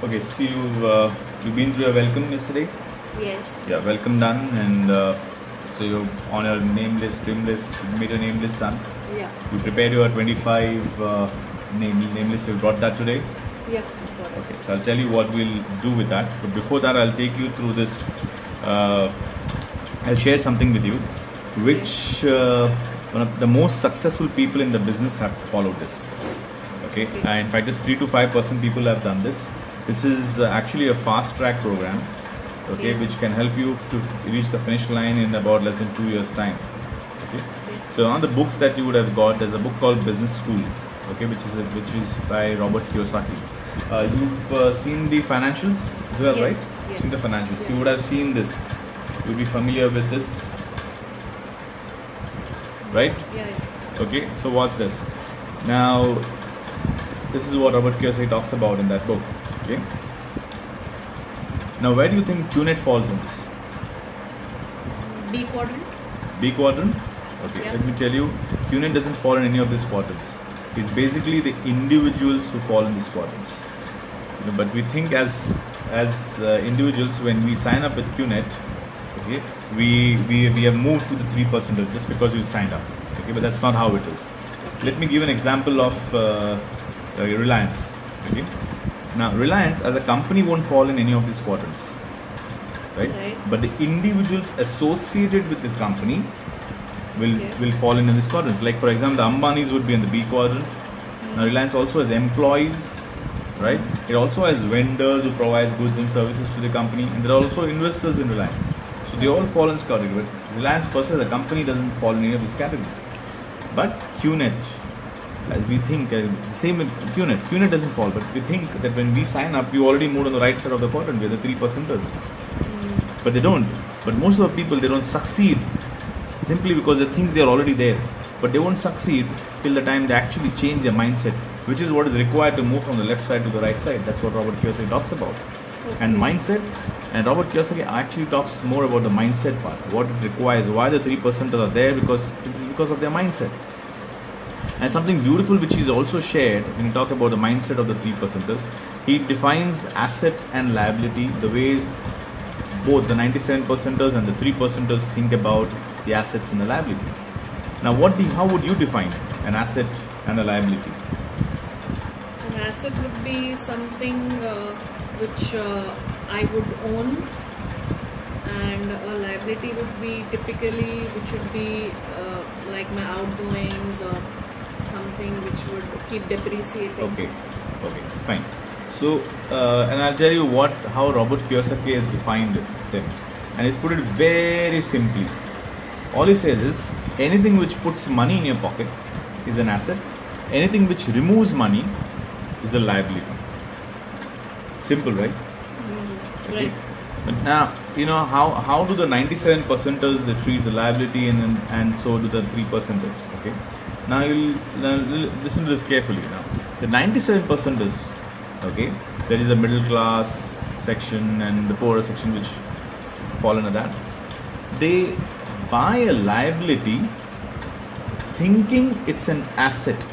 Okay, so you've been through your welcome yesterday. Yes. Yeah, welcome done, and so you're on your name list, trim list, you made your name list done. Yeah. You prepared your 25 name list. You brought that today. Yeah. Okay, so I'll tell you what we'll do with that. But before that, I'll take you through this. I'll share something with you, which one of the most successful people in the business have followed this. Okay, in fact, just 3 to 5% people have done this. This is actually a fast track program. Okay, which can help you to reach the finish line in about less than 2 years' time. Okay, so on the books that you would have got, there's a book called Business School. Okay, which is by Robert Kiyosaki. You've seen the financials as well, Yes, right? yes. Seen the financials. Yeah. You would have seen this. You'll be familiar with this, right? Yeah. Okay, so watch this. Now, this is what Robert Kiyosaki talks about in that book. Okay. Now, where do you think QNET falls in this? B quadrant. B quadrant? Okay, Yeah. let me tell you, QNET doesn't fall in any of these quadrants. It's basically the individuals who fall in these quadrants. But we think as individuals, when we sign up with QNET, okay, we have moved to the 3% just because we signed up. Okay, but that's not how it is. Let me give an example of Reliance. Okay, now Reliance as a company won't fall in any of these quadrants, right? But the individuals associated with this company will fall in these quadrants. Like for example, the Ambanis would be in the B quadrant. Now Reliance also has employees, right? It also has vendors who provide goods and services to the company, and there are also investors in Reliance. So they all fall in this category. But Reliance per se, the company doesn't fall in any of these categories. But QNET, as we think, the same with QNET. QNET doesn't fall, but we think that when we sign up, we already moved on the right side of the quadrant. We're the 3%ers. But they don't. But most of the people, they don't succeed simply because they think they're already there. But they won't succeed till the time they actually change their mindset, which is what is required to move from the left side to the right side. That's what Robert Kiyosaki talks about. And mindset, and Robert Kiyosaki actually talks more about the mindset part, what it requires, why the 3%ers are there, because it is because of their mindset. And something beautiful which he's also shared when you talk about the mindset of the 3%ers, he defines asset and liability the way both the 97%ers and the 3%ers think about the assets and the liabilities. Now, how would you define an asset and a liability? An asset would be something which I would own, and a liability would be typically which would be like my outgoings or something which would keep depreciating. Okay, fine. So, and I'll tell you how Robert Kiyosaki has defined them, and he's put it very simply. All he says is anything which puts money in your pocket is an asset. Anything which removes money is a liability. Simple, right? Right. But now, how do the 97%ers treat the liability, and so do the 3%ers? Okay. Now listen to this carefully. Now, the 97%ers, okay, there is a middle class section and the poorer section which fall under that. They buy a liability thinking it's an asset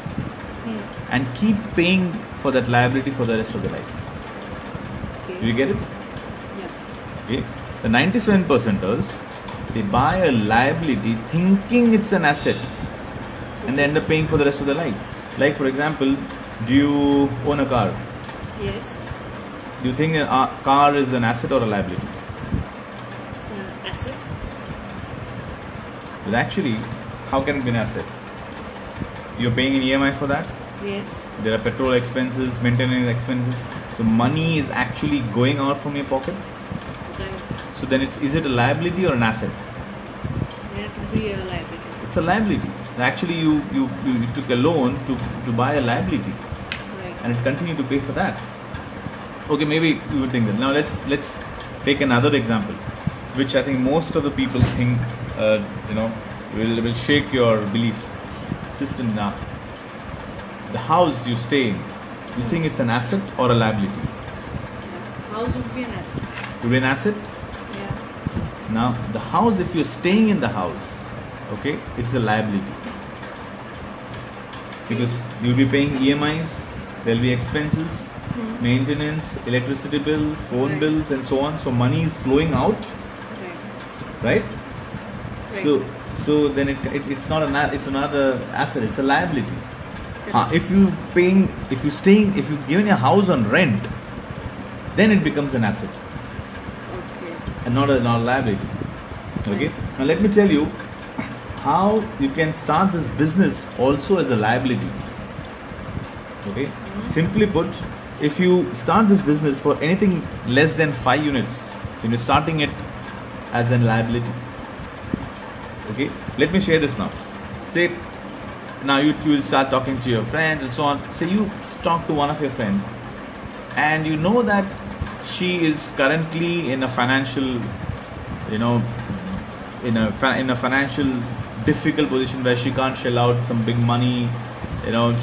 and keep paying for that liability for the rest of their life. Okay. Do you get it? Yeah. Okay. The 97%ers, they buy a liability thinking it's an asset and they end up paying for the rest of their life. Like for example, do you own a car? Yes. Do you think a car is an asset or a liability? It's an asset. But actually, how can it be an asset? You're paying an EMI for that. Yes. There are petrol expenses, maintenance expenses. The money is actually going out from your pocket. Right. So then is it a liability or an asset? That would be a liability. It's a liability. Actually, you took a loan to buy a liability, Right. and it continued to pay for that. Okay, maybe you would think that. Now let's take another example, which I think most of the people think will shake your belief system. Now, the house you stay in, you think it's an asset or a liability? Yeah. House would be an asset. Would be an asset. Yeah. Now, the house, if you're staying in the house, okay, it's a liability. Because you'll be paying EMIs, there'll be expenses, maintenance, electricity bill, phone Right. bills, and so on. So money is flowing out, Right. right? Right. So then it's not it's not an asset, it's a liability. Correct. If you're giving a house on rent, then it becomes an asset Okay. and not a liability. Okay. Now let me tell you how you can start this business also as a liability. Okay. Simply put, if you start this business for anything less than 5 units, then you're starting it as a liability. Okay. Let me share this now. Say now you will start talking to your friends and so on. Say you talk to one of your friends and you know that she is currently in a financial, in a financial difficult position where she can't shell out some big money.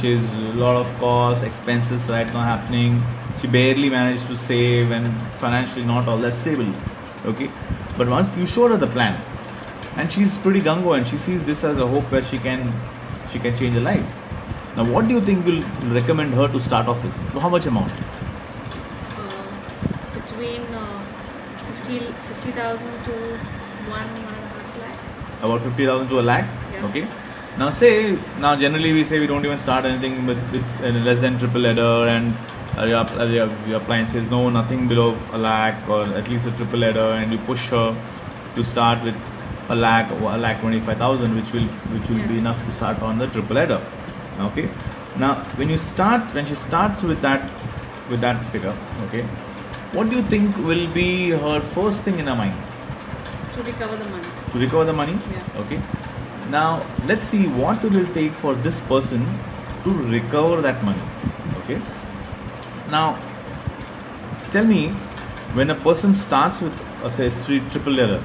She's a lot of costs, expenses right now happening. She barely managed to save and financially not all that stable. Okay, but once you showed her the plan, and she's pretty gung-ho and she sees this as a hope where she can change her life. Now, what do you think will recommend her to start off with? How much amount? Between 50,000 to 1.5 lakh. About 50,000 to a lakh. Yeah. Okay. Now generally we say we don't even start anything with less than triple header, and your client says no, nothing below a lakh or at least a triple header, and you push her to start with a lakh or a lakh 25,000, which will be enough to start on the triple header. Okay. Now when she starts with that figure, okay, what do you think will be her first thing in her mind? To recover the money. To recover the money? Yeah. Okay. Now let's see what it will take for this person to recover that money. Okay. Now tell me, when a person starts with say triple header,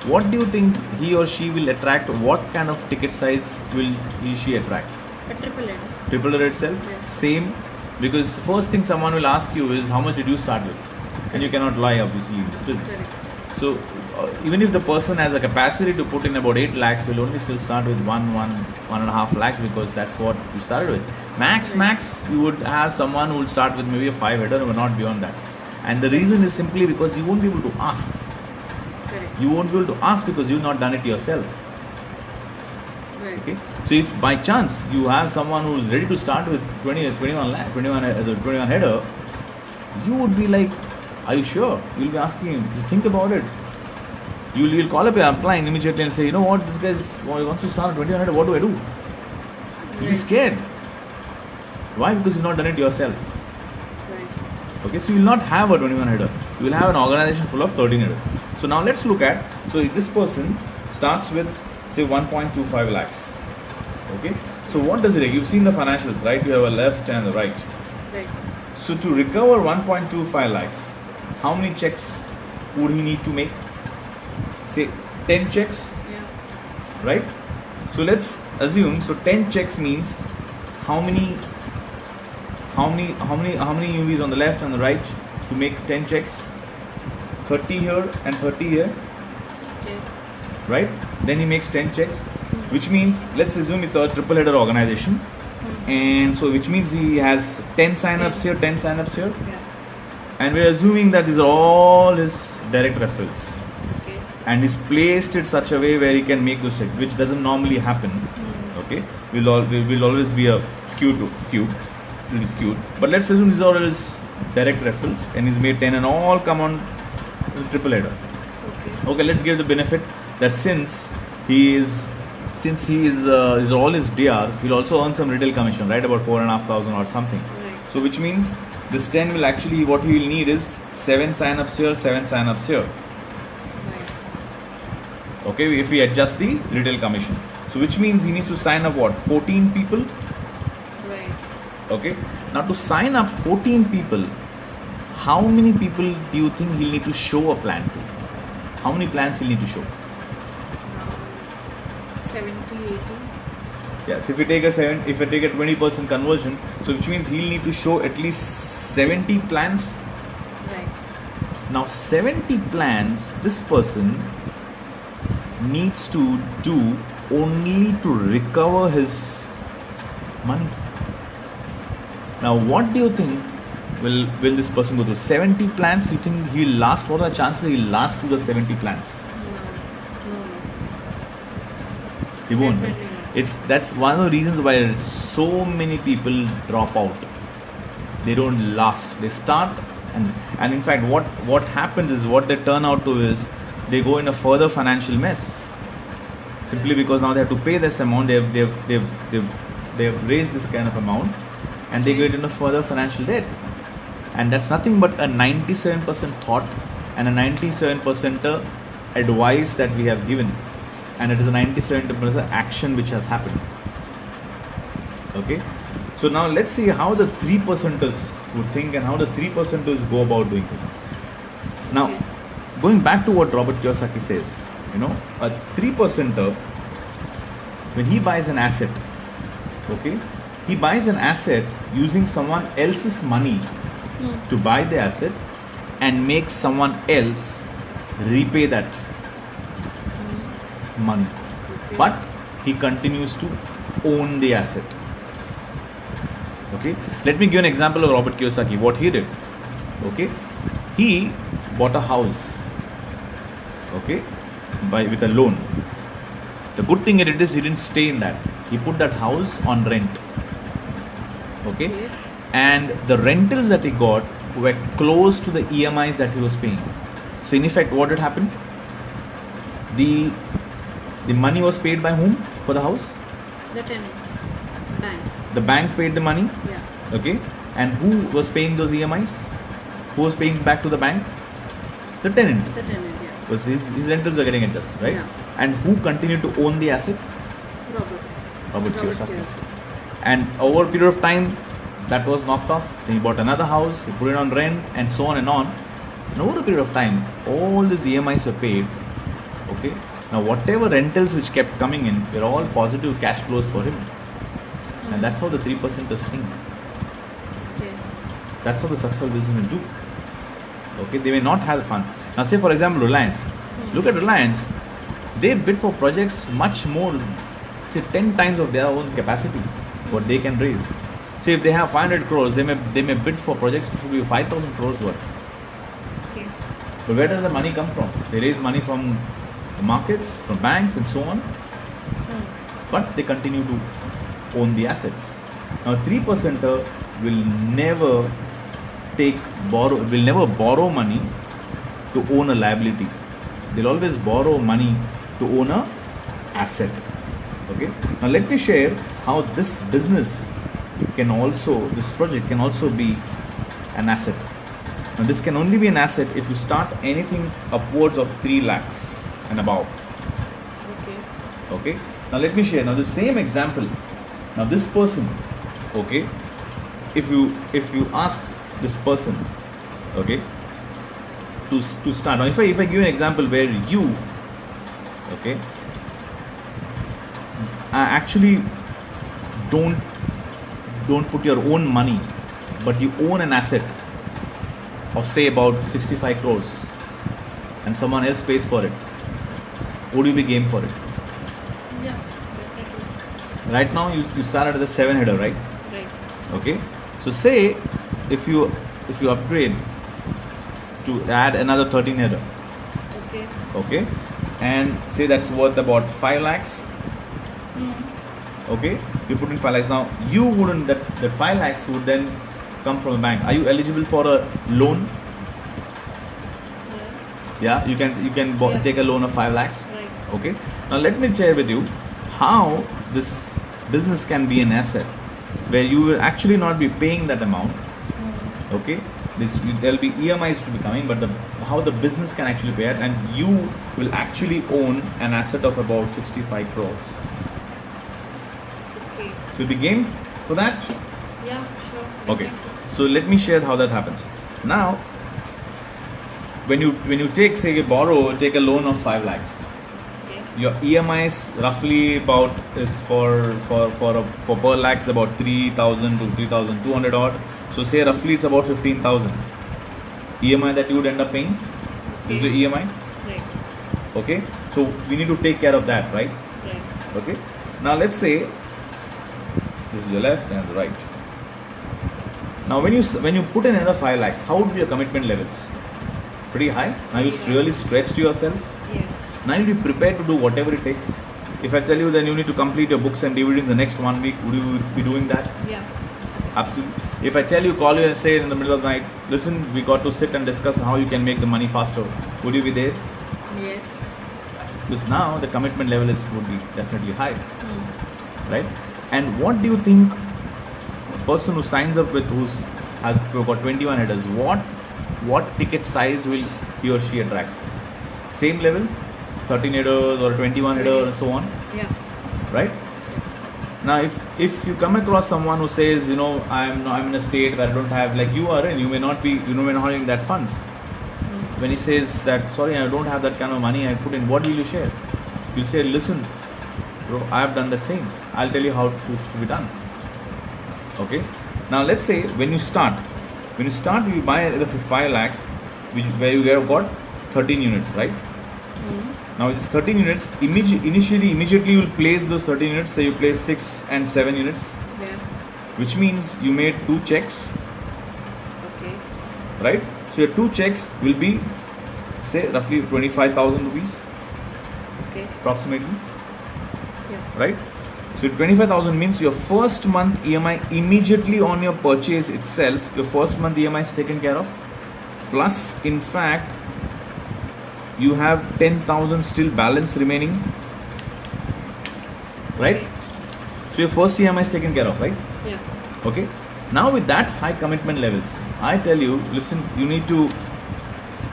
what do you think he or she will attract? What kind of ticket size will she attract? A triple header. Triple header itself? Yes. Same, because first thing someone will ask you is how much did you start with? And you cannot lie obviously in this business. Correct. So even if the person has a capacity to put in about 8 lakhs, will only still start with 1.5 lakhs, because that's what you started with. Max you would have someone who will start with maybe a 5 header or not beyond that. And the reason is simply because you won't be able to ask. Correct. You won't be able to ask because you've not done it yourself. Right. Okay. So if by chance you have someone who is ready to start with 21 header, you would be like, are you sure? You'll be asking him, think about it. You'll call up your upline immediately and say, you know what, this guy wants to start at 21 header, what do I do? You'll be Right. scared. Why? Because you've not done it yourself. Right. Okay, so you will not have a 21 header. You will have an organization full of 13 headers. So now let's look at, so this person starts with say 1.25 lakhs. Okay, so what does it take? You've seen the financials, right? You have a left and a right. Right. So to recover 1.25 lakhs, how many checks would he need to make? Say 10 checks, Yeah. right? So let's assume, so 10 checks means how many UVs on the left and the right to make 10 checks? 30 here and 30 here, Okay. right? Then he makes 10 checks, which means, let's assume it's a triple header organization, and so which means he has 10 sign-ups here, 10 sign-ups here, Yeah. and we're assuming that these are all his direct referrals, Okay. and he's placed it such a way where he can make those checks, which doesn't normally happen. Okay, will always be a little skewed. But let's assume these are all his direct referrals, and he's made 10, and all come on the triple header. Okay. Okay, let's give the benefit that since he is all his DRs, he'll also earn some retail commission, right? About 4,500 or something. Right. So which means this 10 will actually, what he will need is 7 sign-ups here, 7 sign-ups here. Right. Okay, if we adjust the retail commission. So which means he needs to sign up what? 14 people? Right. Okay. Now to sign up 14 people, how many people do you think he'll need to show a plan to? How many plans he'll need to show? 70, 80. Yes, if we take a 20% conversion, so which means he'll need to show at least 70 plans. Right. Now 70 plans this person needs to do only to recover his money. Now what do you think will this person go through 70 plans? You think he'll last? What are the chances he'll last through the 70 plans? No. He won't. Definitely not. That's one of the reasons why so many people drop out. They don't last. They start and in fact what happens is what they turn out to is they go in a further financial mess. Simply because now they have to pay this amount, they've raised this kind of amount, and they get into further financial debt. And that's nothing but a 97% thought and a 97% advice that we have given, and it is a 97% action which has happened. Okay, so now let's see how the 3%ers would think and how the 3%ers go about doing things. Now, going back to what Robert Kiyosaki says, a 3%er, when he buys an asset, okay, he buys an asset using someone else's money to buy the asset and make someone else repay that money. Okay. But he continues to own the asset. Okay, let me give an example of Robert Kiyosaki, what he did. Okay, he bought a house, okay, with a loan. The good thing he did is he didn't stay in that. He put that house on rent. Okay, and the rentals that he got were close to the EMIs that he was paying. So in effect, what had happened? The money was paid by whom for the house? The tenant. Bank. The bank paid the money. Yeah. Okay, and who was paying those EMIs? Who was paying back to the bank? The tenant. The tenant, yeah. Because his rentals are getting interest, right? Yeah. And who continued to own the asset? Robert Kiyosaki. And over a period of time, that was knocked off. Then he bought another house, he put it on rent, and so on and on. And over a period of time, all these EMIs were paid. Okay. Now, whatever rentals which kept coming in, were all positive cash flows for him. And that's how the 3%ers think. Okay. That's how the successful business will do. Okay, they may not have funds. Now, say for example, Reliance. Look at Reliance. They bid for projects much more, say 10 times of their own capacity, what they can raise. Say if they have 500 crores, they may bid for projects which will be 5,000 crores worth. Okay. But where does the money come from? They raise money from the markets, from banks, and so on. But they continue to own the assets. Now, 3%er will never borrow money to own a liability. They'll always borrow money to own a asset. Okay. Now let me share how this project can also be an asset. Now this can only be an asset if you start anything upwards of 3 lakhs and above. Okay. Now let me share. Now the same example. Now this person, okay, if you ask this person, okay, to start. Now if I give you an example where you, okay, actually don't put your own money, but you own an asset of say about 65 crores and someone else pays for it, would you be game for it? Yeah, definitely. Right now you started as a 7-header, right? Right. Okay, so say if you upgrade to add another 13-header, okay, and say that's worth about 5 lakhs. Okay, you put in 5 lakhs. Now you wouldn't, that 5 lakhs would then come from a bank. Are you eligible for a loan? Yeah, you can take a loan of 5 lakhs. Right. Okay, now let me share with you how this business can be an asset where you will actually not be paying that amount. Okay, there will be EMIs to be coming, but how the business can actually pay it, and you will actually own an asset of about 65 crores. Okay. So you'll be game for that? Yeah, sure. Okay, so let me share how that happens. Now, when you take, say, take a loan of 5 lakhs. Okay. Your EMIs roughly about is for per lakhs about 3,000 to 3,200 odd. So say roughly it's about 15,000 EMI that you would end up paying. This is the EMI. Right. Okay, so we need to take care of that, right? Right. Okay, now let's say this is the left and the right. Now when you put in another 5 lakhs, how would be your commitment levels? Pretty high. Now you really stretched yourself. Yes. Now you'll be prepared to do whatever it takes. If I tell you then you need to complete your books and DVDs in the next 1 week, would you be doing that? Yeah. Absolutely. If I tell you, call you and say in the middle of the night, listen, we got to sit and discuss how you can make the money faster, would you be there? Yes. Because now the commitment level would be definitely high. Right? And what do you think a person who signs up with has got 21 headers, what ticket size will he or she attract? Same level? 13 headers or 21 headers and so on? Yeah. Right? Now if you come across someone who says, I'm in a state where I don't have, like you are in, you may not having that funds. When he says that, sorry, I don't have that kind of money I put in, what will you share? You'll say, listen, bro, I have done the same. I'll tell you how it is to be done. Okay? Now let's say when you start, you buy the 5 lakhs, where you got 13 units, right? Now it's 13 units. Immediately you will place those 13 units. Say you place 6 and 7 units. Yeah. Which means you made 2 checks. Okay. Right? So your 2 checks will be, say, roughly 25,000 rupees. Okay. Approximately. Yeah. Right? So 25,000 means your first month EMI immediately on your purchase itself, your first month EMI is taken care of. Plus, in fact, you have 10,000 still balance remaining, right? So your first EMI is taken care of, right? Yeah. Okay. Now with that high commitment levels, I tell you, listen, you need to,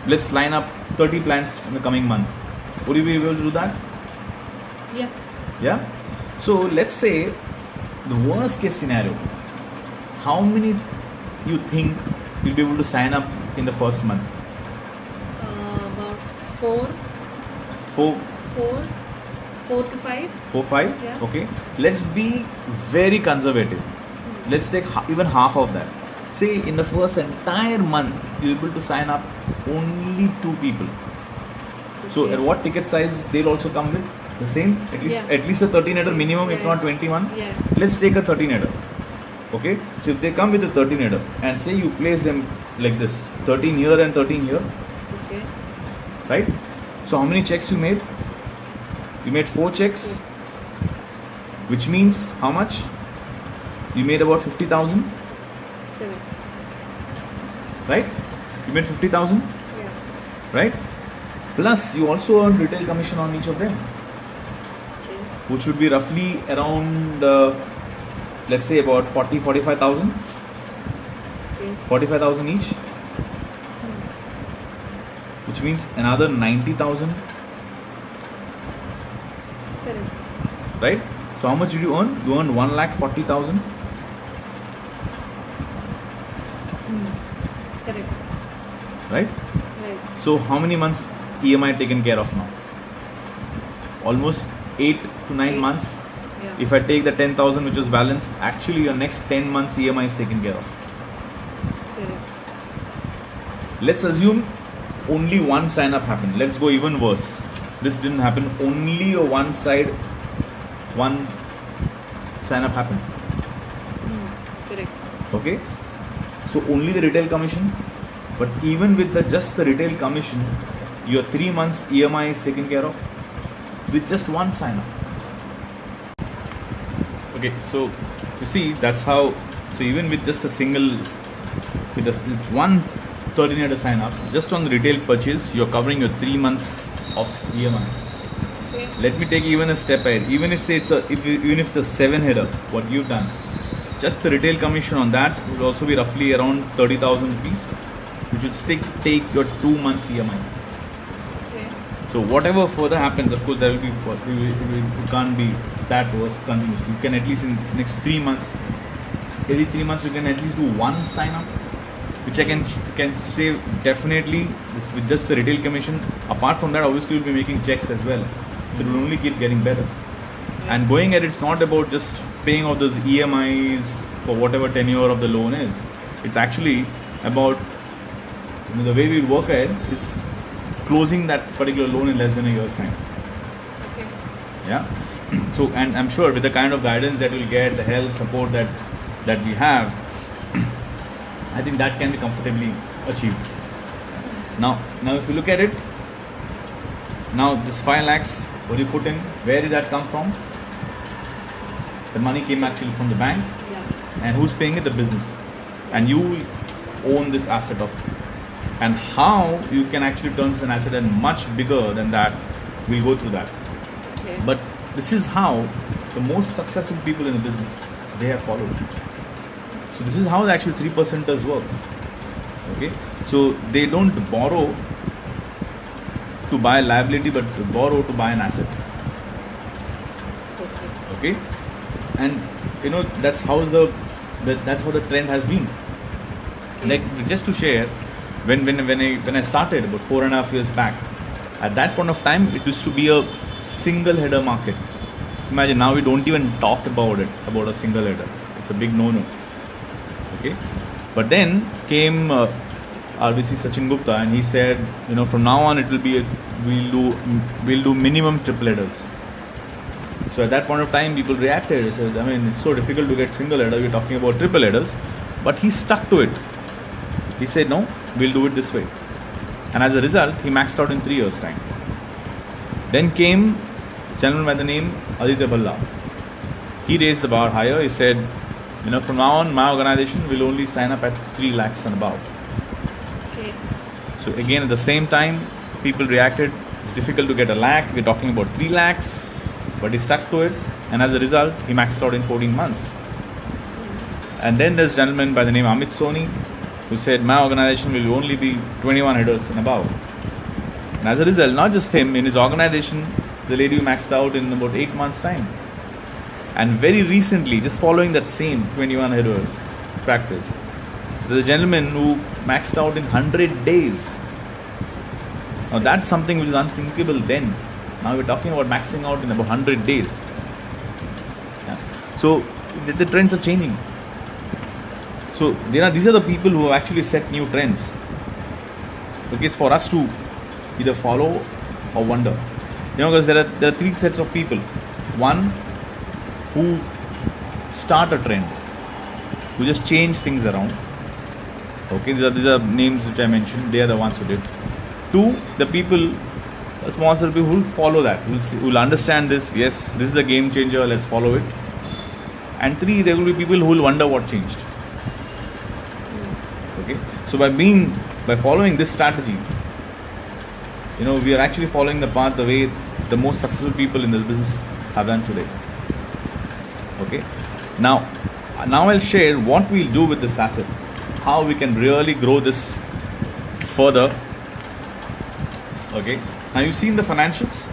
let's line up 30 plans in the coming month. Would you be able to do that? Yeah. Yeah. So let's say the worst case scenario, how many you think you'll be able to sign up in the first month? About 4 to 5. 4, 5? Yeah. Okay. Let's be very conservative. Let's take even half of that. Say in the first entire month, you're able to sign up only 2 people. So at what ticket size they'll also come with? The same? At least a 13 header minimum, if not 21. Yeah. Let's take a 13 header. Okay. So if they come with a 13 header and say you place them like this, 13 here and 13 here. Okay. Right? So how many checks you made? You made 4 checks, which means how much? You made about 50,000, Correct. right? You made 50,000, Yeah. right? Plus you also earn retail commission on each of them, Okay. which would be roughly around, let's say about 45,000, Okay. 45,000 each, which means another 90,000, Correct. right? So how much did you earn? You earned 1,40,000. Correct. Right? Right. So how many months EMI taken care of now? Almost 8 to 9 months. Yeah. If I take the 10,000 which was balance, actually your next 10 months EMI is taken care of. Correct. Let's assume only one sign up happened. Let's go even worse. This didn't happen. Only a one sign up happened. Correct. Okay. So only the retail commission. But even with just the retail commission, your 3 months EMI is taken care of with just one sign up. Okay, so you see that's how. So even with just a single, with one 13 sign up, just on the retail purchase, you're covering your 3 months of EMI. Okay. Let me take even a step ahead. Even if say even if the 7 header, what you've done, just the retail commission on that would also be roughly around 30,000 rupees, which would take your 2 months EMI. Okay. So whatever further happens, of course, there will be it can't be that worse continuously. You can at least in next 3 months, every 3 months you can at least do one sign up, which I can say definitely with just the retail commission. Apart from that, obviously you'll be making checks as well, so it will only keep getting better. And going at it's not about just paying off those EMIs for whatever tenure of the loan is. It's actually about the way we work at is closing that particular loan in less than a year's time. Okay. Yeah. So, and I'm sure with the kind of guidance that we'll get, the help, support that we have, I think that can be comfortably achieved. Now if you look at it, now this 5 lakhs, what you put in, where did that come from? The money came actually from the bank, and who's paying it? The business. And you own this asset of, and how you can actually turn this an asset and much bigger than that, we'll go through that. Okay. But this is how the most successful people in the business, they have followed. So this is how the actual 3%ers work. Okay, so they don't borrow to buy liability, but borrow to buy an asset. Okay, and that's how that's how the trend has been. Like, just to share, when I started about 4.5 years back, at that point of time it used to be a single header market. Imagine, now we don't even talk about a single header. It's a big no-no. Okay, but then came RBC Sachin Gupta, and he said, from now on it will be we'll do minimum triple headers. So at that point of time, people reacted. They said, it's so difficult to get single header. We're talking about triple headers, but he stuck to it. He said, no, we'll do it this way, and as a result, he maxed out in 3 years' time. Then came a gentleman by the name Aditya Bhalla. He raised the bar higher. He said, from now on, my organization will only sign up at 3 lakhs and above. Okay. So again, at the same time, people reacted. It's difficult to get a lakh. We're talking about 3 lakhs, but he stuck to it, and as a result, he maxed out in 14 months. And then there's a gentleman by the name Amit Soni, who said, my organization will only be 21 headers and above. And as a result, not just him, in his organization, the lady who maxed out in about 8 months' time. And very recently, just following that same 21 headers practice, there's a gentleman who maxed out in 100 days. Now that's something which is unthinkable then. Now we're talking about maxing out in about 100 days. Yeah. So the trends are changing. So these are the people who have actually set new trends. Okay, it's for us to either follow or wonder. Because there are 3 sets of people. One, who start a trend, who just change things around. Okay, these are names which I mentioned. They are the ones who did. 2, the people, a small set of people who will follow that, who will understand this. Yes, this is a game changer. Let's follow it. And 3, there will be people who will wonder what changed. Okay, so by following this strategy, we are actually following the path the way the most successful people in this business have done today. Okay, now I'll share what we'll do with this asset, how we can really grow this further. Okay, now you've seen the financials?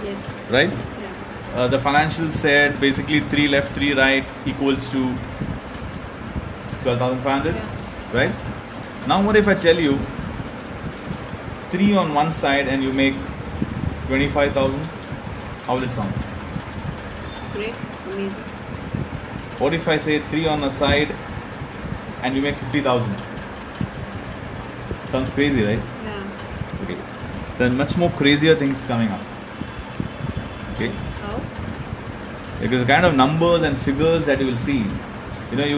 Yes. Right? Yeah. The financials said basically 3 left, 3 right equals to 12,500. Yeah. Right? Now what if I tell you 3 on one side and you make 25,000? How will it sound? Great. Amazing. What if I say 3 on a side and you make 50,000? Sounds crazy, right? Yeah. Okay. There are much more crazier things coming up. Okay. How? Because the kind of numbers and figures that you will see, when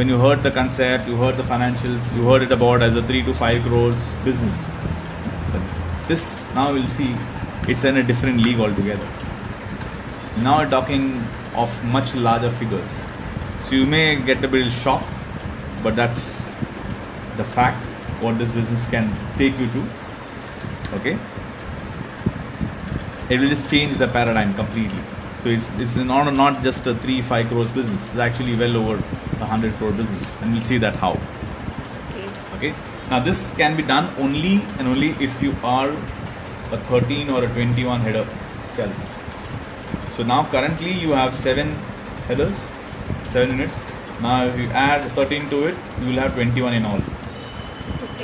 you heard the concept, you heard the financials, you heard it about as a 3 to 5 crores business. But this, now you'll see, it's in a different league altogether. Now we're talking of much larger figures. So you may get a bit shocked, but that's the fact what this business can take you to. Okay, it will just change the paradigm completely. So it's not just a 3-5 crores business. It's actually well over 100 crore business, and we'll see that how. Okay. Now this can be done only and only if you are a 13 or a 21 header shelf. So now currently you have 7 headers, 7 units. Now if you add 13 to it, you will have 21 in all.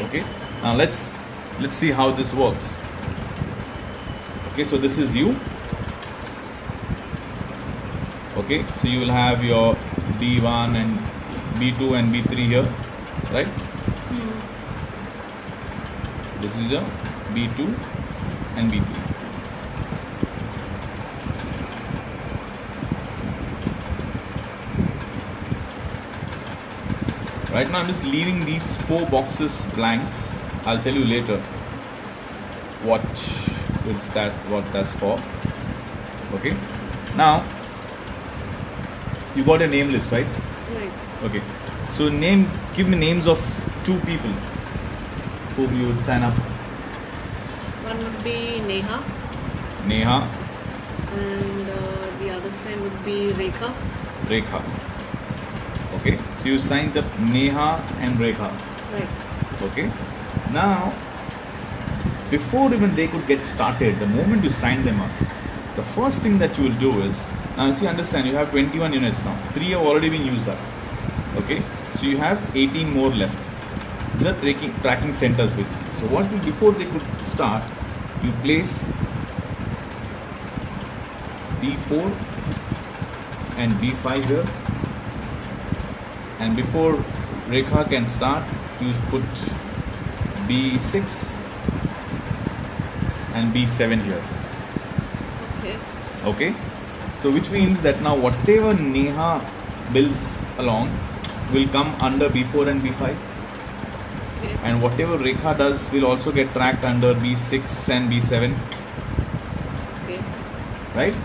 Okay. Now let's see how this works. Okay, so this is you. Okay, so you will have your B1 and B2 and B3 here, right? This is your B2 and B3. Right now I'm just leaving these 4 boxes blank. I'll tell you later what that's for. Okay. Now you got a name list, right? Right. Okay. So give me names of 2 people whom you would sign up. One would be Neha, Neha, and the other friend would be Rekha. Rekha. Okay. So you signed up Neha and Rekha. Right. Okay. Now, before even they could get started, the moment you sign them up, the first thing that you will do is, now as you understand, you have 21 units now. 3 have already been used up. Okay. So you have 18 more left. These are tracking centers basically. So what before they could start, you place B4 and B5 here, and before Rekha can start, you put B6 and B7 here. Okay. Okay. So which means that now whatever Neha builds along will come under B4 and B5. Okay. And whatever Rekha does will also get tracked under B6 and B7. Okay. Right?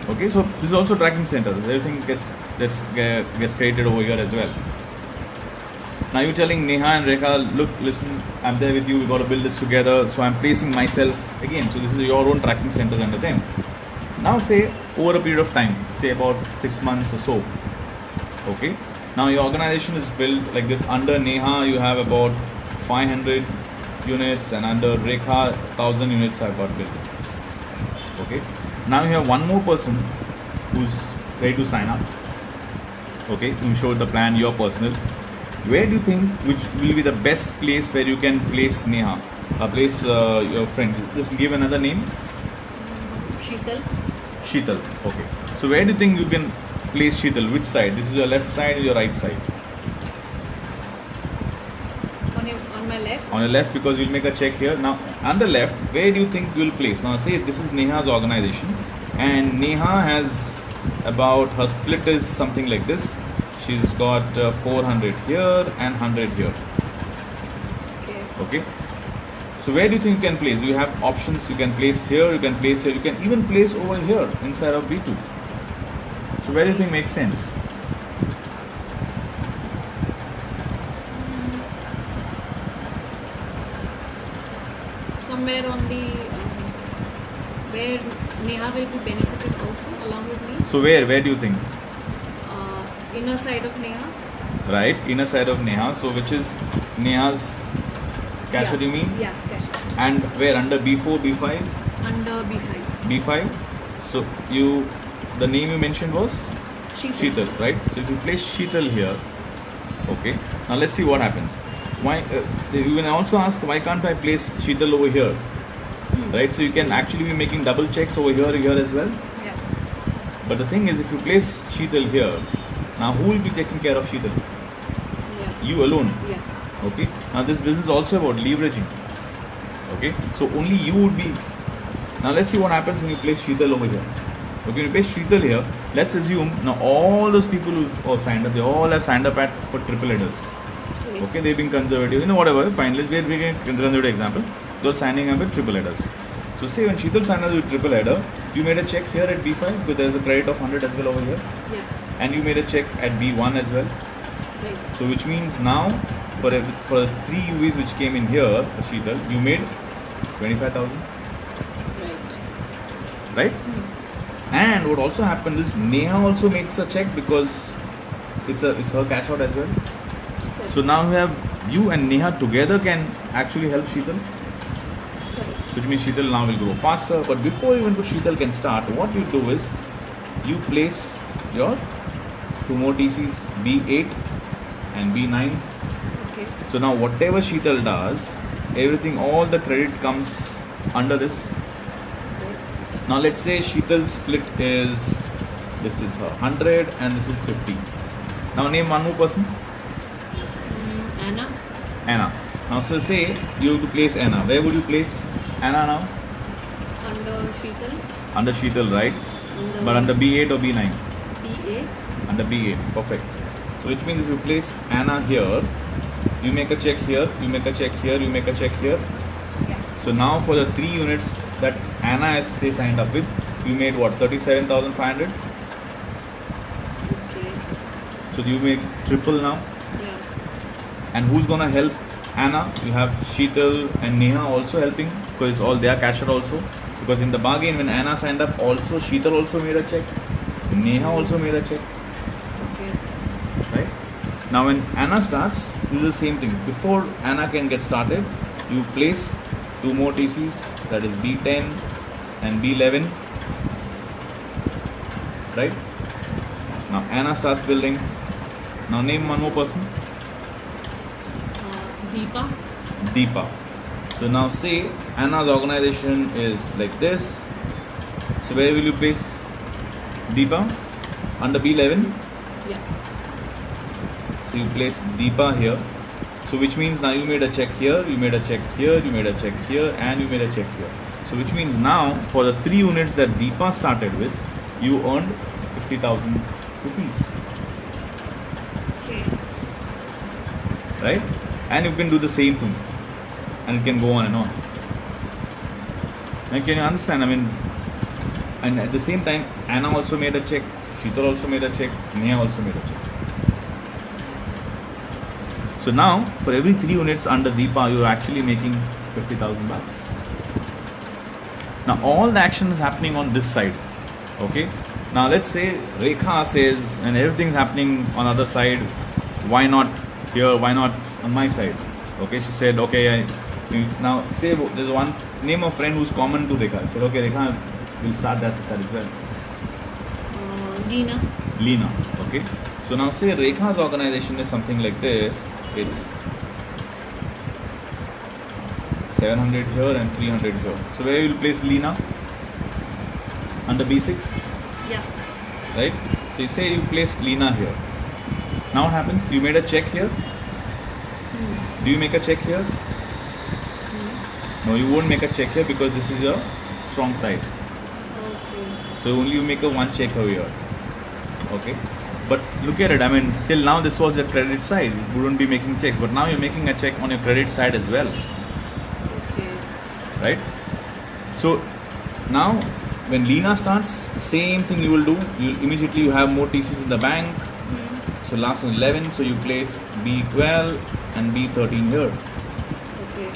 Okay, so this is also tracking centers. Everything gets created over here as well. Now you're telling Neha and Rekha, look, listen, I'm there with you, we got to build this together. So I'm placing myself again. So this is your own tracking centers under them. Now say over a period of time, say about 6 months or so. Okay. Now your organization is built like this. Under Neha you have about 500 units, and under Rekha 1000 units have got built. Okay. Now you have one more person who's ready to sign up. Okay. You show the plan, your personal. Where do you think which will be the best place where you can place Neha? Place your friend. Just give another name. Sheetal. Sheetal. Okay. So where do you think you can place Sheetal? Which side? This is your left side or your right side? On my left. On your left, because you'll make a check here. Now on the left, where do you think you'll place? Now say this is Neha's organization, and Neha has about, her split is something like this. She's got 400 here and 100 here. Okay. Okay. So where do you think you can place? You have options. You can place here. You can place here. You can even place over here inside of B2. So where do you think makes sense? Somewhere on the where Neha will be benefited also along with me. So where do you think? Inner side of Neha. Right, inner side of Neha. So which is Neha's cache, you mean? Yeah, cache. And where? Under B4, B5? Under B5. B5. So the name you mentioned was Sheetal. Sheetal, right? So if you place Sheetal here, okay. Now let's see what happens. Why? You can also ask, why can't I place Sheetal over here? Right? So you can actually be making double checks over here as well. Yeah. But the thing is, if you place Sheetal here, now who will be taking care of Sheetal? Yeah. You alone. Yeah. Okay. Now this business is also about leveraging. Okay. So only you would be. Now let's see what happens when you place Sheetal over here. Okay. When you place Sheetal here, let's assume now all those people who have signed up, they all have signed up for triple headers. Okay. They've been conservative. Whatever. Fine. We're getting a conservative example. They're signing up with triple headers. So say when Sheetal signed up with triple header, you made a check here at B5 because there's a credit of 100 as well over here. Yeah. And you made a check at B1 as well. Right. So which means now for 3 UVs which came in here for Sheetal, you made 25,000. Right. Right? And what also happened is Neha also makes a check because it's her cash out as well. Okay. So now you and Neha together can actually help Sheetal. So it means Sheetal now will grow faster. But before even Sheetal can start, what you do is you place your 2 more TCs, B8 and B9. Okay. So now whatever Sheetal does, everything, all the credit comes under this. Okay. Now let's say Sheetal's split is, this is her 100 and this is 50. Now name one more person. Anna. Anna. Now so say you have to place Anna. Where would you place Anna now? Under Sheetal. Under Sheetal, right? But under B8 or B9? B8. Under B8. Perfect. So which means if you place Anna here, you make a check here, you make a check here, you make a check here. Yeah. So now for the 3 units that Anna has say signed up with, you made what, 37,500? Okay. So you make triple now. Yeah. And who's gonna help Anna? You have Sheetal and Neha also helping, because it's all their cashier also. Because in the bargain when Anna signed up, also Sheetal also made a check, Neha also made a check. Okay. Right? Now when Anna starts, you do the same thing. Before Anna can get started, you place 2 more TCs, that is B10 and B11. Right? Now Anna starts building. Now name one more person. Deepa. Deepa. So now say Anna's organization is like this. So where will you place Deepa? Under B11. Yeah. So you place Deepa here. So which means now you made a check here, you made a check here, you made a check here, and you made a check here. So which means now for the 3 units that Deepa started with, you earned 50,000 rupees. Okay. Right? And you can do the same thing. And it can go on and on. Now can you understand? I mean, and at the same time, Anna also made a check, Sheetal also made a check, Neha also made a check. So now, for every 3 units under Deepa, you're actually making 50,000 bucks. Now all the action is happening on this side. Okay? Now let's say Rekha says, and everything's happening on the other side, why not here, why not on my side? Okay, she said, okay, now say there's one name of friend who's common to Rekha. She said, okay, Rekha, we'll start that side as well. Leena. Leena, okay. So now say Rekha's organization is something like this. It's 700 here and 300 here. So where will you place Leena? Under B6? Yeah. Right? So you say you place Leena here. Now what happens? You made a check here. Do you make a check here? No, you won't make a check here because this is your strong side. Okay. So only you make a 1 check over here. Okay. But look at it, I mean, till now this was your credit side. You wouldn't be making checks, but now you're making a check on your credit side as well. Okay. Right? So now when Leena starts, the same thing you will do. You have more TCs in the bank. So last one 11, so you place B12 and B13 here. Okay.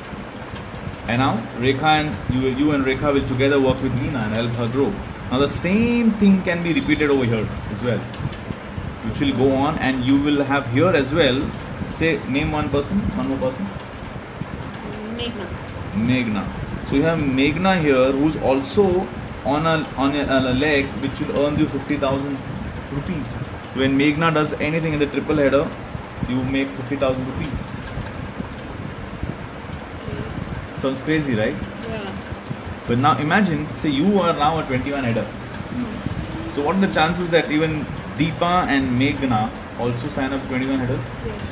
And now Rekha and you and Rekha will together work with Leena and help her grow. Now the same thing can be repeated over here as well, which will go on, and you will have here as well. Say name one more person. Meghna. So you have Meghna here, who's also on a leg which will earn you 50,000 rupees. So when Meghna does anything in the triple header, you make 50,000 rupees. Okay. Sounds crazy, right? Yeah. But now imagine, say you are now a 21 header. So what are the chances that even Deepa and Meghna also sign up 21 headers? Yes.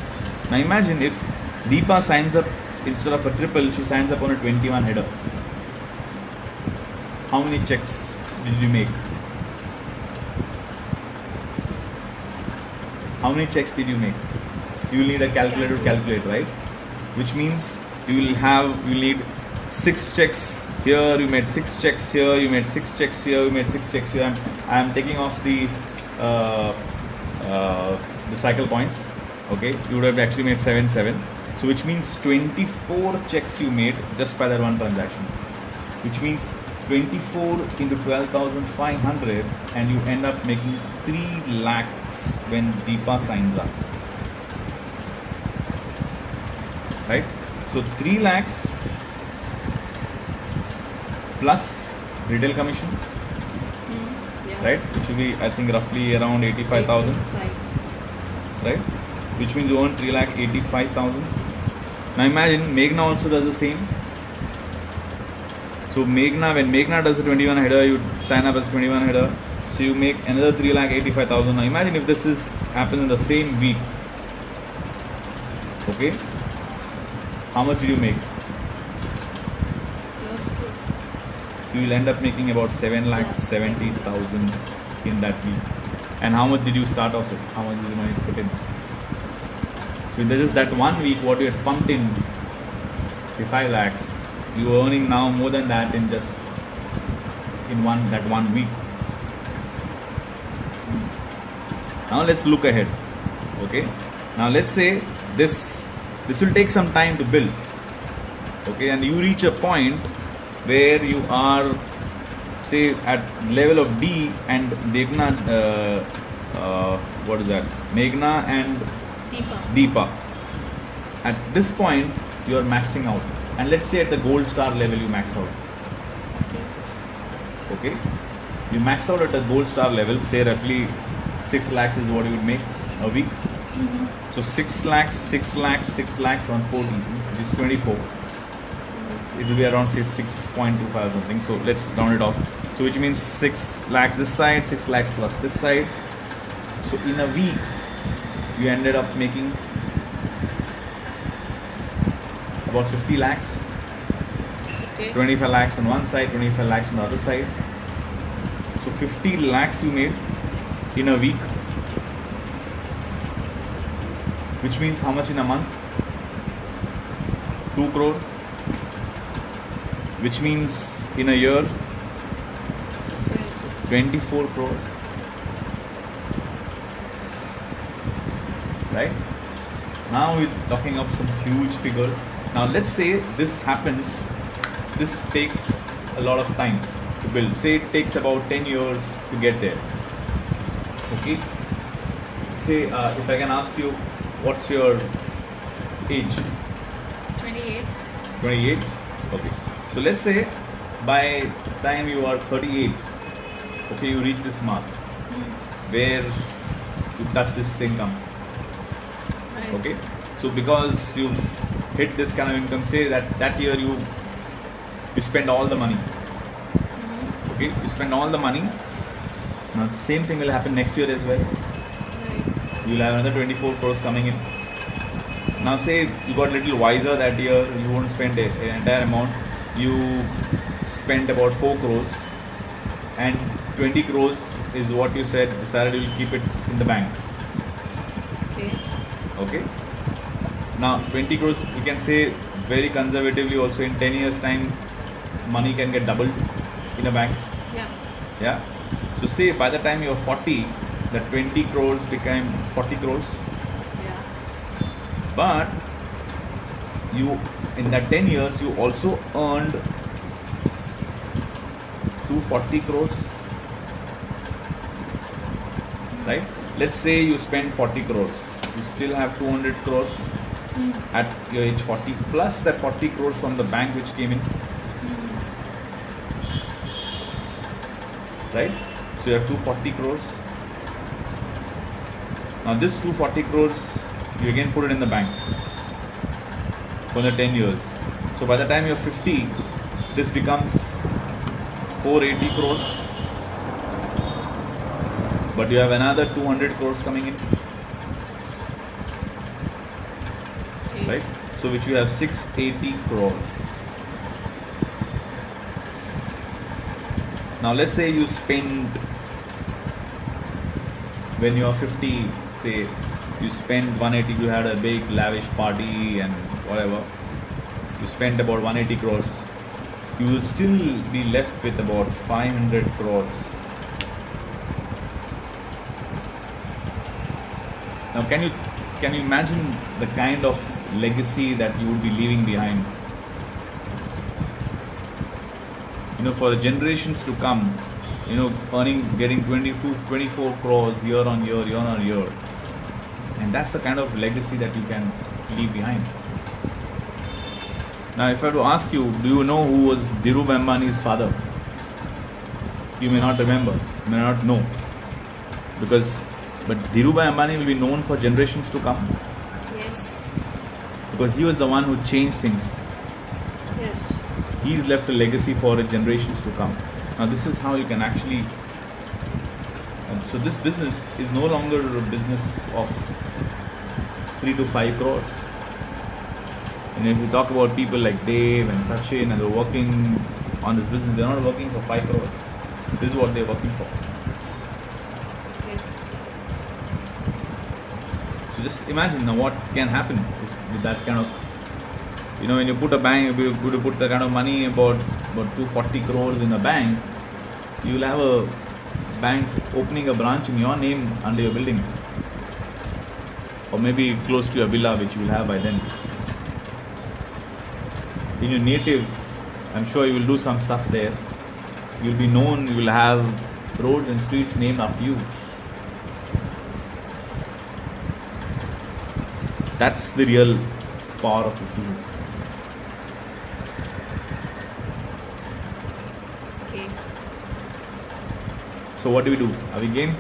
Now imagine if Deepa signs up, instead of a triple, she signs up on a 21 header. How many checks did you make? How many checks did you make? You will need a calculator to calculate, right? Which means you will need 6 checks here, you made 6 checks here, you made 6 checks here, you made 6 checks here. I am taking off the cycle points. Okay, you would have actually made 7. So which means 24 checks you made just by that one transaction. Which means 24 into 12,500, and you end up making 3 lakhs when Deepa signs up. Right? So 3 lakhs plus retail commission, Yeah. right? Which should be, I think, roughly around 85,000. Right? Which means you earn 3,85,000. Now imagine Meghna also does the same. So when Meghna does the 21 header, you sign up as 21 header. So you make another 3,85,000. Now imagine if this happens in the same week. Okay? How much did you make? So you'll end up making about 7,70,000 in that week. And how much did you start off with? How much did you money put in? So in just that 1 week, what you had pumped in, say 5 lakhs, you are earning now more than that in just in that one week. Now let's look ahead. Okay. Now let's say this will take some time to build. Okay, and you reach a point where you are, say, at level of D and Meghna, what is that? Meghna and Deepa. At this point, you are maxing out. And let's say at the gold star level, you max out. Okay? You max out at the gold star level, say roughly 6 lakhs is what you would make a week. So 6 lakhs, 6 lakhs, 6 lakhs on 4 DCs, which is 24. It will be around, say, 6.25 or something. So let's round it off. So which means 6 lakhs this side, 6 lakhs plus this side. So in a week, you ended up making about 50 lakhs. Okay. 25 lakhs on one side, 25 lakhs on the other side. So 50 lakhs you made in a week. Which means how much in a month? 2 crore. Which means in a year, 24 crores. Right? Now we're talking of some huge figures. Now let's say this happens, this takes a lot of time to build. Say it takes about 10 years to get there. Okay? Say if I can ask you, what's your age? 28. 28? Okay. So let's say by the time you are 38, okay, you reach this mark where you touch this income. Right. Okay. So because you've hit this kind of income, say that year you spend all the money. Okay, you spend all the money. Now the same thing will happen next year as well. Right. You will have another 24 crores coming in. Now say you got a little wiser that year, you won't spend an entire amount. You spent about 4 crores and 20 crores is what you said, decided you will keep it in the bank. Okay. Okay. Now 20 crores, you can say very conservatively also in 10 years time, money can get doubled in a bank. Yeah. Yeah. So say by the time you're 40, that 20 crores became 40 crores. Yeah. But you, in that 10 years, you also earned 240 crores. Right? Let's say you spend 40 crores. You still have 200 crores at your age 40, plus that 40 crores from the bank which came in. Right? So you have 240 crores. Now this 240 crores, you again put it in the bank for the 10 years. So by the time you're 50, this becomes 480 crores. But you have another 200 crores coming in. Okay. Right? So which you have 680 crores. Now let's say you spend, when you are 50, say you spend 180, you had a big lavish party and whatever, you spent about 180 crores, you will still be left with about 500 crores. Now can you imagine the kind of legacy that you would be leaving behind? You know, for the generations to come, you know, getting 24 crores year on year. And that's the kind of legacy that you can leave behind. Now, if I were to ask you, do you know who was Dhirubhai Ambani's father? You may not remember, you may not know. But Dhirubhai Ambani will be known for generations to come. Yes. Because he was the one who changed things. Yes. He's left a legacy for generations to come. Now this is how you can actually, so this business is no longer a business of 3 to 5 crores. And if you talk about people like Dave and Sachin and they're working on this business, they're not working for 5 crores. This is what they're working for. Okay. So just imagine now what can happen with that kind of, when you put a bank, you put the kind of money about 240 crores in a bank, you will have a bank opening a branch in your name under your building, or maybe close to your villa, which you will have by then. In your native, I'm sure you will do some stuff there. You'll be known, you will have roads and streets named after you. That's the real power of this business. Okay. So what do we do? Are we game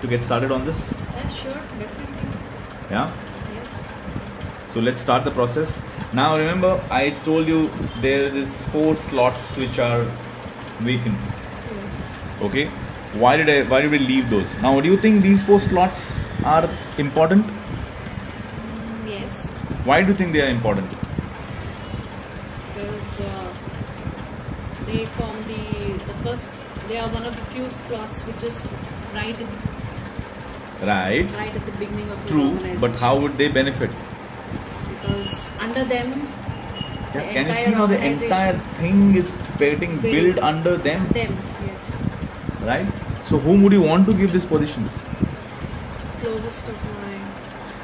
to get started on this? Yeah, sure, definitely. Yeah? Yes. So let's start the process. Now remember, I told you there is 4 slots which are vacant. Yes. Okay? Why did we leave those? Now do you think these 4 slots are important? Yes. Why do you think they are important? Because they form the first. They are one of the few slots which is right at the beginning of the True, organization. but how would they benefit? Because under them, Can you see how the entire thing is getting built under them? Them, yes. Right? So whom would you want to give these positions? Closest of my.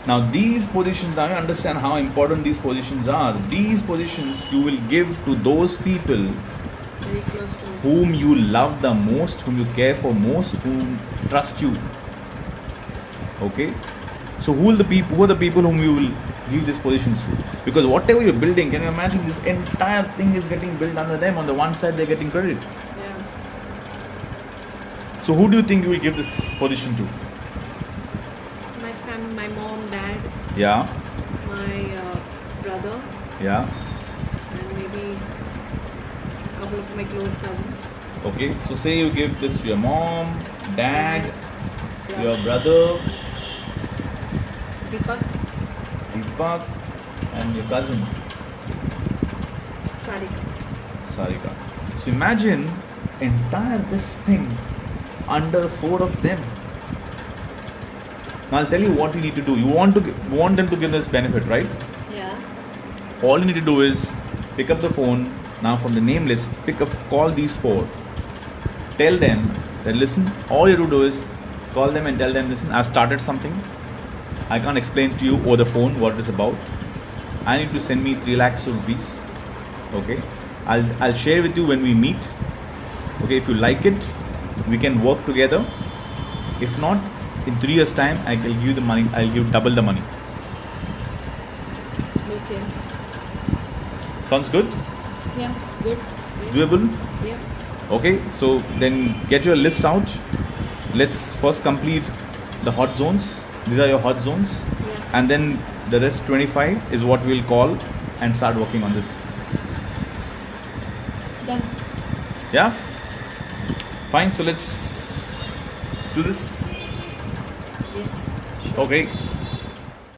Now these positions, now you understand how important these positions are. These positions you will give to those people Very close to. whom you love the most, whom you care for most, whom trust you. Okay? So who are the people whom you will give these positions to? Because whatever you're building, can you imagine this entire thing is getting built under them? On the one side they're getting credit. Yeah. So who do you think you will give this position to? My family, my mom, dad, Yeah, my brother, yeah. and maybe a couple of my close cousins. Okay, so say you give this to your mom, dad, your brother, Deepak, and your cousin, Sarika. So imagine entire this thing under 4 of them. Now I'll tell you what you need to do. You want them to give this benefit, right? Yeah. All you need to do is pick up the phone. Now from the name list, call these 4. Tell them that listen, all you have to do is call them and tell them, listen, I've started something. I can't explain to you over the phone what it is about. I need to send me 3 lakhs rupees. Okay. I'll share with you when we meet. Okay, if you like it, we can work together. If not, in 3 years' time, I will give you the money. I'll give double the money. Okay. Sounds good? Yeah. Good. Doable? Yeah. Okay, so then get your list out. Let's first complete the hot zones. These are your hot zones. Yeah. And then the rest 25 is what we'll call and start working on this. Done. Yeah? Fine, so let's do this. Yes. Okay.